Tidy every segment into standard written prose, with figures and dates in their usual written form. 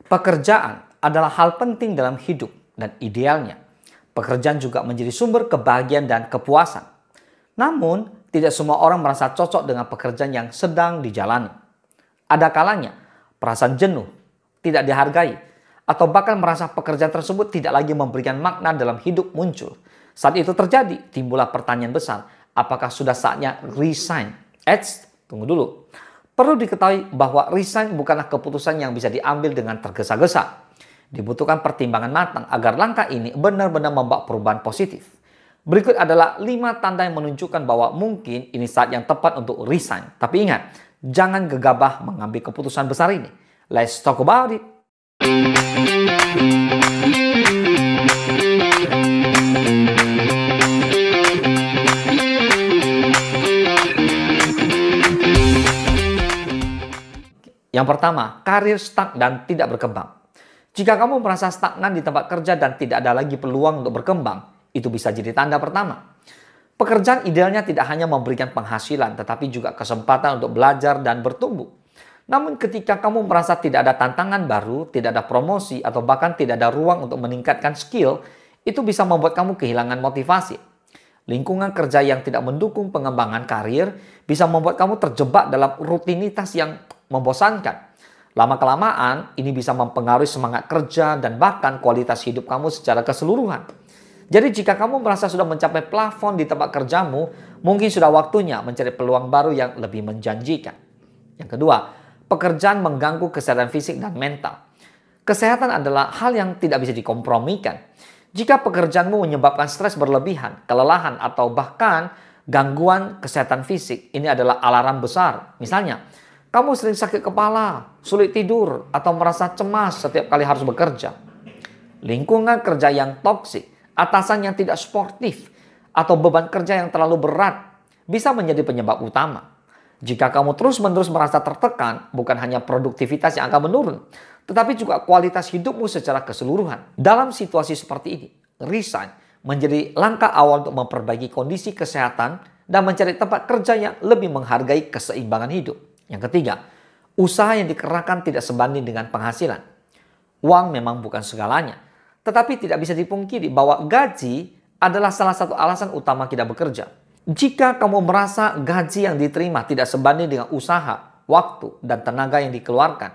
Pekerjaan adalah hal penting dalam hidup dan idealnya pekerjaan juga menjadi sumber kebahagiaan dan kepuasan. Namun, tidak semua orang merasa cocok dengan pekerjaan yang sedang dijalani. Ada kalanya perasaan jenuh, tidak dihargai, atau bahkan merasa pekerjaan tersebut tidak lagi memberikan makna dalam hidup muncul. Saat itu terjadi, timbullah pertanyaan besar, apakah sudah saatnya resign? Tunggu dulu. Perlu diketahui bahwa resign bukanlah keputusan yang bisa diambil dengan tergesa-gesa. Dibutuhkan pertimbangan matang agar langkah ini benar-benar membawa perubahan positif. Berikut adalah 5 tanda yang menunjukkan bahwa mungkin ini saat yang tepat untuk resign. Tapi ingat, jangan gegabah mengambil keputusan besar ini. Let's talk about it. Yang pertama, karir stuck dan tidak berkembang. Jika kamu merasa stagnan di tempat kerja dan tidak ada lagi peluang untuk berkembang, itu bisa jadi tanda pertama. Pekerjaan idealnya tidak hanya memberikan penghasilan, tetapi juga kesempatan untuk belajar dan bertumbuh. Namun ketika kamu merasa tidak ada tantangan baru, tidak ada promosi, atau bahkan tidak ada ruang untuk meningkatkan skill, itu bisa membuat kamu kehilangan motivasi. Lingkungan kerja yang tidak mendukung pengembangan karir bisa membuat kamu terjebak dalam rutinitas yang membosankan. Lama-kelamaan, ini bisa mempengaruhi semangat kerja dan bahkan kualitas hidup kamu secara keseluruhan. Jadi jika kamu merasa sudah mencapai plafon di tempat kerjamu, mungkin sudah waktunya mencari peluang baru yang lebih menjanjikan. Yang kedua, pekerjaan mengganggu kesehatan fisik dan mental. Kesehatan adalah hal yang tidak bisa dikompromikan. Jika pekerjaanmu menyebabkan stres berlebihan, kelelahan, atau bahkan gangguan kesehatan fisik, ini adalah alarm besar. Misalnya, kamu sering sakit kepala, sulit tidur, atau merasa cemas setiap kali harus bekerja. Lingkungan kerja yang toksik, atasan yang tidak sportif, atau beban kerja yang terlalu berat bisa menjadi penyebab utama. Jika kamu terus-menerus merasa tertekan, bukan hanya produktivitas yang akan menurun, tetapi juga kualitas hidupmu secara keseluruhan. Dalam situasi seperti ini, resign menjadi langkah awal untuk memperbaiki kondisi kesehatan dan mencari tempat kerja yang lebih menghargai keseimbangan hidup. Yang ketiga, usaha yang dikerahkan tidak sebanding dengan penghasilan. Uang memang bukan segalanya, tetapi tidak bisa dipungkiri bahwa gaji adalah salah satu alasan utama kita bekerja. Jika kamu merasa gaji yang diterima tidak sebanding dengan usaha, waktu, dan tenaga yang dikeluarkan,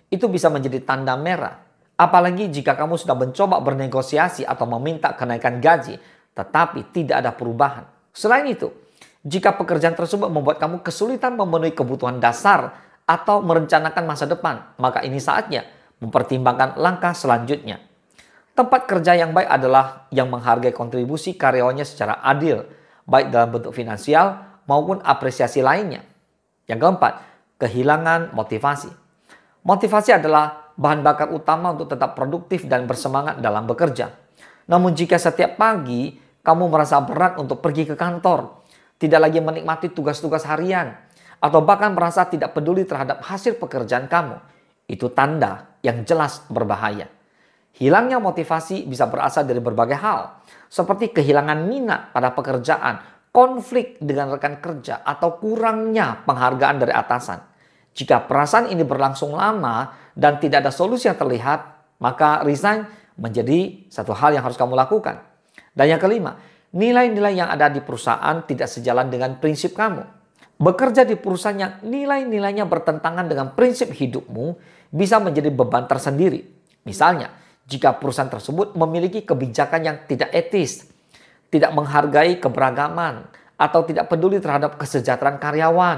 itu bisa menjadi tanda merah. Apalagi jika kamu sudah mencoba bernegosiasi atau meminta kenaikan gaji, tetapi tidak ada perubahan. Selain itu, jika pekerjaan tersebut membuat kamu kesulitan memenuhi kebutuhan dasar atau merencanakan masa depan, maka ini saatnya mempertimbangkan langkah selanjutnya. Tempat kerja yang baik adalah yang menghargai kontribusi karyawannya secara adil, baik dalam bentuk finansial maupun apresiasi lainnya. Yang keempat, kehilangan motivasi. Motivasi adalah bahan bakar utama untuk tetap produktif dan bersemangat dalam bekerja. Namun jika setiap pagi kamu merasa berat untuk pergi ke kantor, tidak lagi menikmati tugas-tugas harian, atau bahkan merasa tidak peduli terhadap hasil pekerjaan kamu, itu tanda yang jelas berbahaya. Hilangnya motivasi bisa berasal dari berbagai hal, seperti kehilangan minat pada pekerjaan, konflik dengan rekan kerja, atau kurangnya penghargaan dari atasan. Jika perasaan ini berlangsung lama dan tidak ada solusi yang terlihat, maka resign menjadi satu hal yang harus kamu lakukan. Dan yang kelima, nilai-nilai yang ada di perusahaan tidak sejalan dengan prinsip kamu. Bekerja di perusahaan yang nilai-nilainya bertentangan dengan prinsip hidupmu bisa menjadi beban tersendiri. Misalnya, jika perusahaan tersebut memiliki kebijakan yang tidak etis, tidak menghargai keberagaman, atau tidak peduli terhadap kesejahteraan karyawan,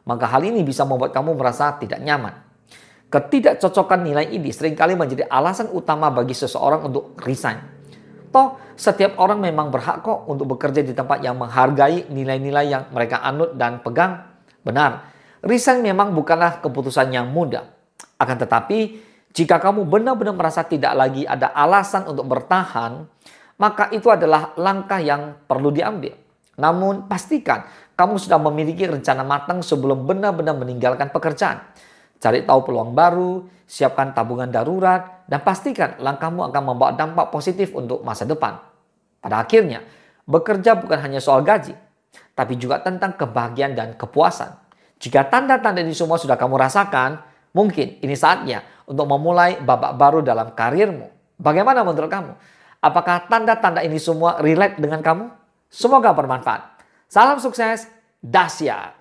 maka hal ini bisa membuat kamu merasa tidak nyaman. Ketidakcocokan nilai ini seringkali menjadi alasan utama bagi seseorang untuk resign. Toh, setiap orang memang berhak kok untuk bekerja di tempat yang menghargai nilai-nilai yang mereka anut dan pegang. Benar, resign memang bukanlah keputusan yang mudah. Akan tetapi, jika kamu benar-benar merasa tidak lagi ada alasan untuk bertahan, maka itu adalah langkah yang perlu diambil. Namun, pastikan kamu sudah memiliki rencana matang sebelum benar-benar meninggalkan pekerjaan. Cari tahu peluang baru, siapkan tabungan darurat, dan pastikan langkahmu akan membawa dampak positif untuk masa depan. Pada akhirnya, bekerja bukan hanya soal gaji, tapi juga tentang kebahagiaan dan kepuasan. Jika tanda-tanda ini semua sudah kamu rasakan, mungkin ini saatnya untuk memulai babak baru dalam karirmu. Bagaimana menurut kamu? Apakah tanda-tanda ini semua relate dengan kamu? Semoga bermanfaat. Salam sukses, dahsyat.